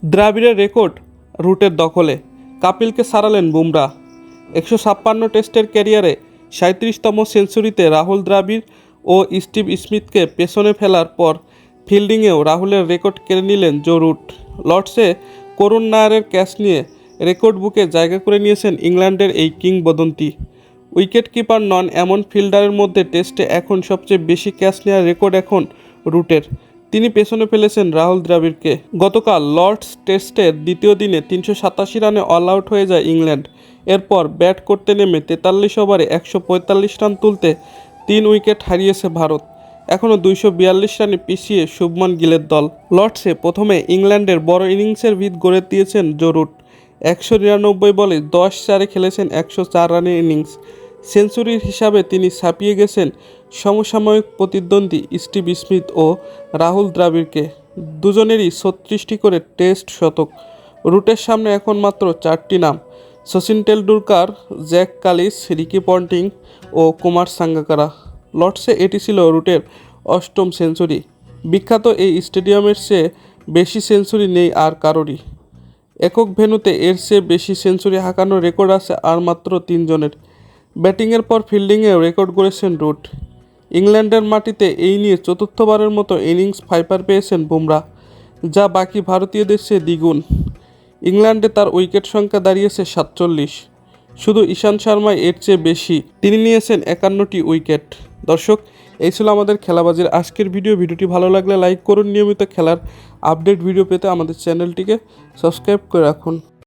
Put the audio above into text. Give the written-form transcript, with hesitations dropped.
দ্রাবিড়ের record রুটের দখলে, কাপিলকে সারালেন বুমরা। 156 টেস্টের ক্যারিয়ারে 37তম সেঞ্চুরিতে রাহুল দ্রাবিড় ও স্টিভ স্মিথকে পেছনে ফেলার পর ফিল্ডিংয়েও রাহুলের রেকর্ড কেড়ে নিলেন জো রুট। লর্ডসে করুণ নায়ারের ক্যাচ নিয়ে রেকর্ড বুকে জায়গা করে নিয়েছেন ইংল্যান্ডের এই কিংবদন্তি। উইকেট কিপার নন এমন ফিল্ডারের মধ্যে টেস্টে এখন সবচেয়ে বেশি ক্যাচ নেওয়ার রেকর্ড এখন রুটের। তিনি পেছনে ফেলেছেন রাহুল দ্রাবিড়কে। গতকাল লর্ডস টেস্টের দ্বিতীয় দিনে 387 রানে অল আউট হয়ে যায় ইংল্যান্ড। এরপর ব্যাট করতে নেমে 43 ওভারে 145 রান তুলতে 3 উইকেট হারিয়েছে ভারত। এখনও 242 রানে পিছিয়ে শুভমান গিলের দল। লর্ডসে প্রথমে ইংল্যান্ডের বড় ইনিংসের ভিত গড়ে দিয়েছেন জো রুট। 199 বলে 10 খেলেছেন 104 রানের ইনিংস। সেঞ্চুরির হিসাবে তিনি ছাপিয়ে গেছেন সমসাময়িক প্রতিদ্বন্দ্বী স্টিভ স্মিথ ও রাহুল দ্রাবিড়কে। দুজনেরই 36টি করে টেস্ট শতক। রুটের সামনে এখন মাত্র 4টি নাম: Sachin Tendulkar, Jacques Kallis, Ricky Ponting ও কুমার সাঙ্গাকারা। লর্ডসে এটি ছিল রুটের 8ম সেঞ্চুরি। বিখ্যাত এই স্টেডিয়ামের চেয়ে বেশি সেঞ্চুরি নেই আর কারোরই। একক ভেন্যুতে এর চেয়ে বেশি সেঞ্চুরি হাঁকানোর রেকর্ড আছে আর মাত্র 3 জনের। ব্যাটিংয়ের পর ফিল্ডিংয়েও রেকর্ড গড়েছেন রুট। ইংল্যান্ডের মাটিতে এই নিয়ে চতুর্থবারের মতো ইনিংস ফাইপার পেয়েছেন বুমরা, যা বাকি ভারতীয়দের চেয়ে দ্বিগুণ। ইংল্যান্ডে তার উইকেট সংখ্যা দাঁড়িয়েছে 47। শুধু ঈশান্ত শর্মাই এর চেয়ে বেশি, তিনি নিয়েছেন 51টি উইকেট। দর্শক, এই ছিল আমাদের খেলাবাজির আজকের ভিডিওটি ভালো লাগলে লাইক করুন। নিয়মিত খেলার আপডেট ভিডিও পেতে আমাদের চ্যানেলটিকে সাবস্ক্রাইব করে রাখুন।